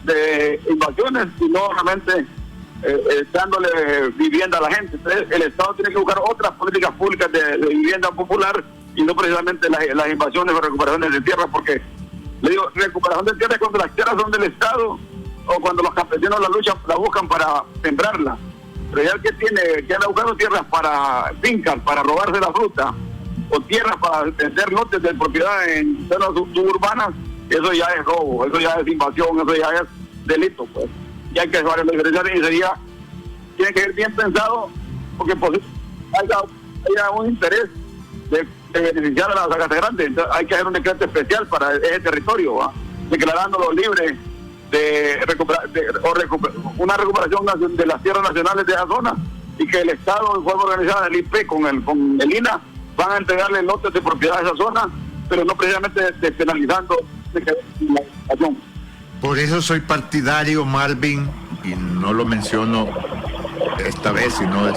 de invasiones y no realmente dándole vivienda a la gente. Entonces, el Estado tiene que buscar otras políticas públicas de vivienda popular y no precisamente las invasiones o recuperaciones de tierra, porque le digo, recuperación de tierra es cuando las tierras son del Estado o cuando los campesinos la buscan para sembrarla. Pero ya el que anda buscando tierras para fincas, para robarse la fruta, o tierras para vender lotes de propiedad en zonas suburbanas, eso ya es robo, eso ya es invasión, eso ya es delito, pues. Y hay que saber la diferencia, y tiene que ser bien pensado, porque pues haya un interés de beneficiar a la Sagasta Grande. Entonces hay que hacer un decreto especial para ese territorio, ¿va? Declarándolo libre de una recuperación de las tierras nacionales de esa zona, y que el Estado, de forma organizada, el IP con el INA, van a entregarle lotes de propiedad a esa zona, pero no precisamente despenalizando la educación. Por eso soy partidario, Marvin, y no lo menciono esta vez, sino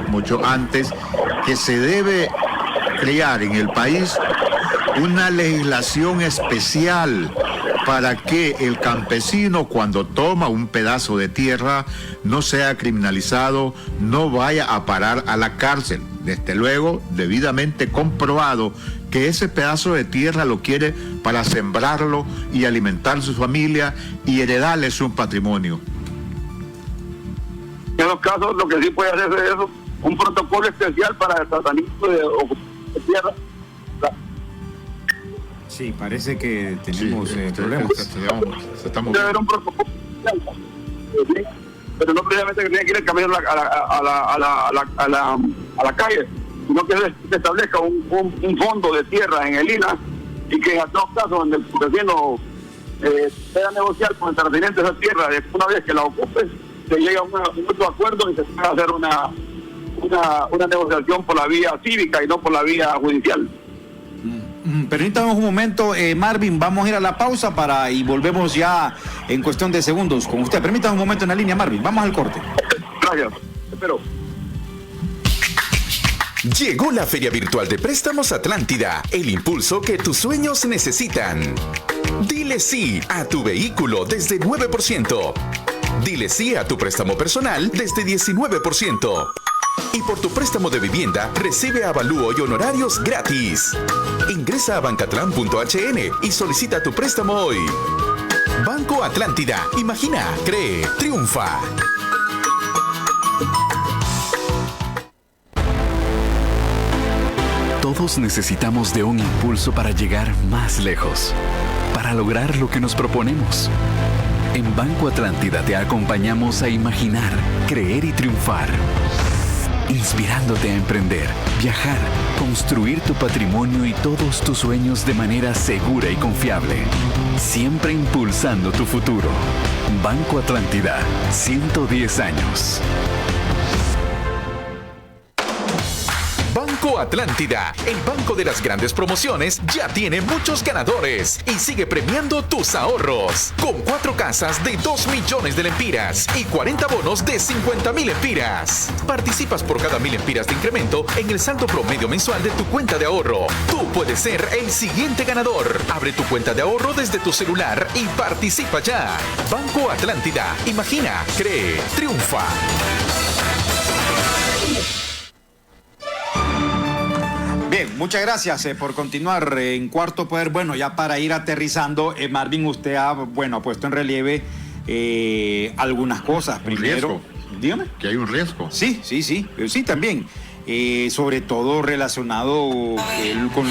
mucho antes, que se debe crear en el país una legislación especial para que el campesino, cuando toma un pedazo de tierra, no sea criminalizado, no vaya a parar a la cárcel. Desde luego, debidamente comprobado que ese pedazo de tierra lo quiere para sembrarlo y alimentar a su familia y heredarle su patrimonio. En los casos, lo que sí puede hacer es eso, un protocolo especial para el tratamiento de tierra. Sí, parece que tenemos problemas. Debe haber un protocolo especial, pero no precisamente que tiene que ir el camino a la calle, sino que se establezca un fondo de tierra en el INA, y que en todos casos donde el campesino pueda negociar con el terrateniente de esa tierra, una vez que la ocupe, se llega a un mutuo acuerdo y se puede hacer una negociación por la vía cívica y no por la vía judicial. Permítanos un momento, Marvin, vamos a ir a la pausa y volvemos ya en cuestión de segundos con usted. Permítanos un momento en la línea, Marvin, vamos al corte. Gracias, espero. Llegó la Feria Virtual de Préstamos Atlántida, el impulso que tus sueños necesitan. Dile sí a tu vehículo desde 9%. Dile sí a tu préstamo personal desde 19%. Y por tu préstamo de vivienda, recibe avalúo y honorarios gratis. Ingresa a bancatlán.hn y solicita tu préstamo hoy. Banco Atlántida. Imagina, cree, triunfa. Todos necesitamos de un impulso para llegar más lejos, para lograr lo que nos proponemos. En Banco Atlántida te acompañamos a imaginar, creer y triunfar. Inspirándote a emprender, viajar, construir tu patrimonio y todos tus sueños de manera segura y confiable. Siempre impulsando tu futuro. Banco Atlántida, 110 años. Banco Atlántida, el banco de las grandes promociones, ya tiene muchos ganadores y sigue premiando tus ahorros. Con 4 casas de 2 millones de lempiras y 40 bonos de 50,000 lempiras. Participas por cada 1,000 lempiras de incremento en el saldo promedio mensual de tu cuenta de ahorro. Tú puedes ser el siguiente ganador. Abre tu cuenta de ahorro desde tu celular y participa ya. Banco Atlántida, imagina, cree, triunfa. Bien, muchas gracias por continuar en Cuarto Poder. Bueno, ya para ir aterrizando, Marvin, usted ha puesto en relieve algunas cosas. Primero, dígame. Que hay un riesgo. Sí, también. Sobre todo relacionado con...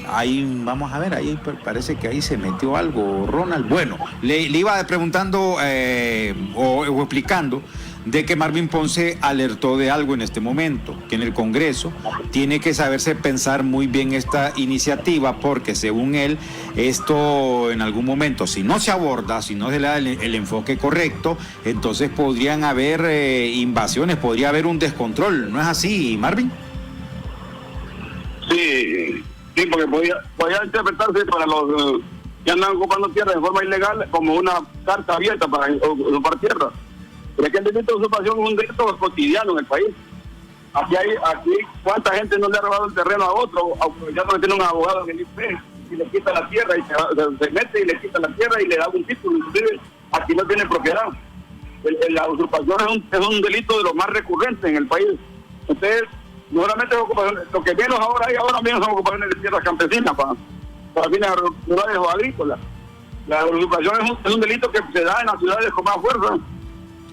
Ahí, vamos a ver, ahí parece que ahí se metió algo, Ronald. Bueno, le iba preguntando o explicando de que Marvin Ponce alertó de algo en este momento, que en el Congreso tiene que saberse pensar muy bien esta iniciativa, porque según él, esto en algún momento, si no se aborda, si no se le da el enfoque correcto, entonces podrían haber invasiones, podría haber un descontrol. ¿No es así, Marvin? Sí, porque podía interpretarse para los que andan ocupando tierra de forma ilegal como una carta abierta para ocupar tierra. Pero es que el delito de usurpación es un delito cotidiano en el país. Aquí cuánta gente no le ha robado el terreno a otro, ya no tiene un abogado que dice y le quita la tierra y se mete y le quita la tierra y le da un título, inclusive aquí no tiene propiedad. La usurpación es un delito de los más recurrentes en el país. Entonces, no solamente es ocupación, lo que menos ahora mismo son ocupaciones de tierras campesinas para fines rurales o agrícolas. La usurpación es un delito que se da en las ciudades con más fuerza,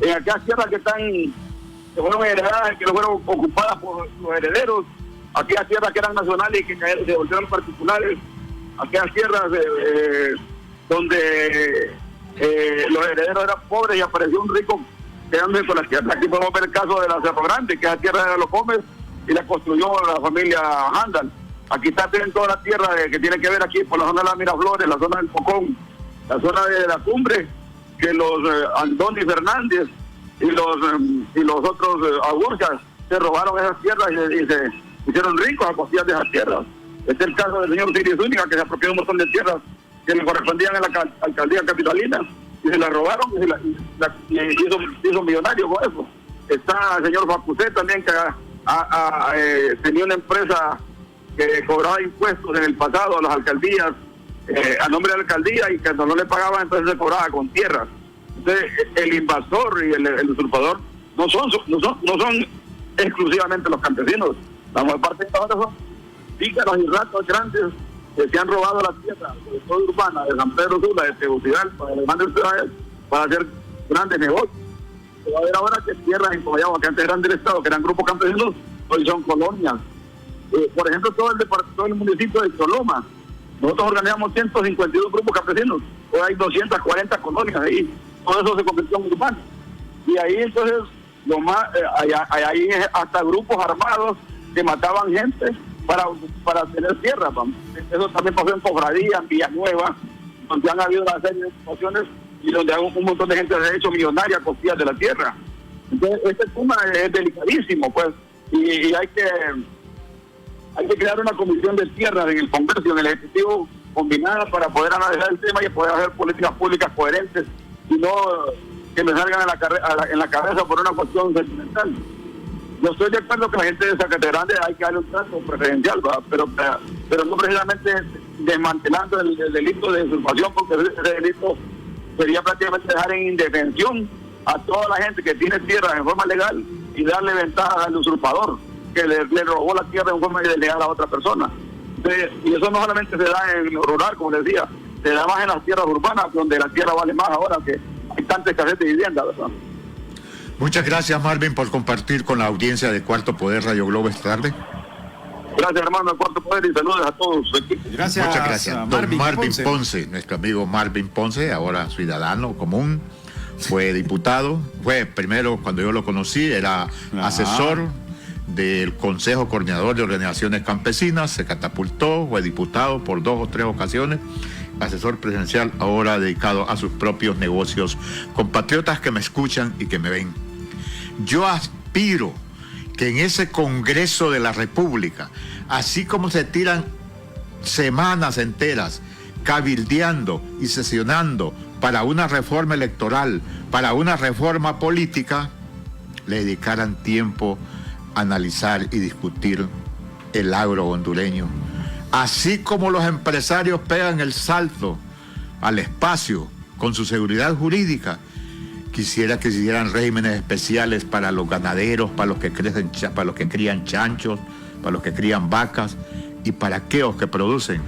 en aquellas tierras que fueron heredadas, que no fueron ocupadas por los herederos, aquellas tierras que eran nacionales y que se volvieron particulares, aquellas tierras donde los herederos eran pobres y apareció un rico quedándose con las tierras. Aquí podemos ver el caso de la Cerro Grande, que esa tierra era de los Gómez y la construyó la familia Handal. Aquí está toda la tierra que tiene que ver aquí por la zona de las Miraflores, la zona del Pocón, la zona de la Cumbre, que los Andoni Fernández y los otros Agurcias se robaron esas tierras y se hicieron ricos a costillas de esas tierras. Este es el caso del señor Sirio Zúñiga, que se apropió un montón de tierras que le correspondían a la alcaldía capitalina y se las robaron y hizo millonario con eso. Está el señor Facusé también, que tenía una empresa que cobraba impuestos en el pasado a las alcaldías, a nombre de la alcaldía, y cuando no le pagaban entonces se cobraba con tierras. Entonces el invasor y el usurpador no son exclusivamente los campesinos. La mayor parte de ahora son pícaros y ratos grandes que se han robado la tierra, sobre todo urbana, de San Pedro Sula, de Tegucigalpa, de las grandes ciudades, para hacer grandes negocios. Se va a ver ahora que tierras en Comayagua, que antes eran del Estado, que eran grupos campesinos, hoy son colonias. Por ejemplo, todo el municipio de Choloma, nosotros organizamos 152 grupos campesinos, hoy hay 240 colonias ahí, todo eso se convirtió en urbano. Y ahí entonces, ahí hasta grupos armados que mataban gente para tener tierra. Eso también pasó en Cofradía, en Villanueva, donde han habido una serie de situaciones y donde un montón de gente se ha hecho millonaria a costillas de la tierra. Entonces, este tema es delicadísimo, pues, y hay que crear una comisión de tierra en el Congreso, en el Ejecutivo, combinada para poder analizar el tema y poder hacer políticas públicas coherentes y no que me salgan en la cabeza por una cuestión sentimental. Yo estoy de acuerdo que la gente de Zacategrande hay que darle un trato preferencial, pero no precisamente desmantelando el delito de usurpación, porque ese delito sería prácticamente dejar en indefensión a toda la gente que tiene tierra en forma legal y darle ventaja al usurpador que le robó la tierra en forma ilegal a otra persona. Y eso no solamente se da en lo rural, como les decía, se da más en las tierras urbanas, donde la tierra vale más ahora, que hay tanta escasez de vivienda, ¿verdad? Muchas gracias, Marvin, por compartir con la audiencia de Cuarto Poder Radio Globo esta tarde. Gracias, hermano, de Cuarto Poder, y saludos a todos su equipo. Gracias. Muchas gracias. Don Marvin Ponce, nuestro amigo Marvin Ponce, ahora ciudadano común, fue diputado. Fue primero, cuando yo lo conocí, era asesor del Consejo Coordinador de Organizaciones Campesinas, se catapultó, fue diputado por 2 o 3 ocasiones, asesor presidencial, ahora dedicado a sus propios negocios. Compatriotas que me escuchan y que me ven, yo aspiro que en ese Congreso de la República, así como se tiran semanas enteras cabildeando y sesionando para una reforma electoral, para una reforma política, le dedicaran tiempo a analizar y discutir el agro hondureño. Así como los empresarios pegan el salto al espacio con su seguridad jurídica, quisiera que se hicieran regímenes especiales para los ganaderos, para los que crían chanchos, para los que crían vacas y para aquellos que producen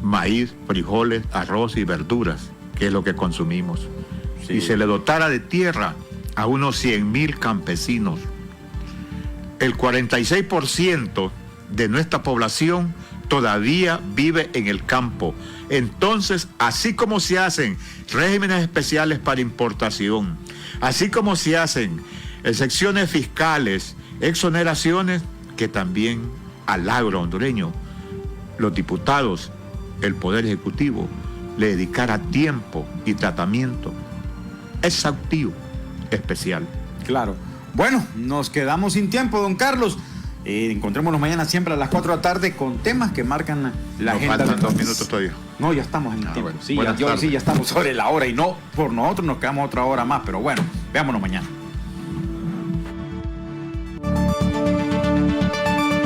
maíz, frijoles, arroz y verduras, que es lo que consumimos. Sí. Y se le dotara de tierra a unos 100,000 campesinos. El 46% de nuestra población todavía vive en el campo. Entonces, así como se hacen regímenes especiales para importación, Así como se hacen excepciones fiscales, exoneraciones, que también al agro hondureño, los diputados, el Poder Ejecutivo, le dedicara tiempo y tratamiento exhaustivo, especial. Claro. Bueno, nos quedamos sin tiempo, don Carlos. Encontrémonos mañana siempre a las 4 de la tarde con temas que marcan la agenda. Faltan 2 minutos todavía. No, ya estamos en el tiempo. Bueno. Sí, ya estamos sobre la hora y no, por nosotros nos quedamos otra hora más, pero bueno, veámonos mañana.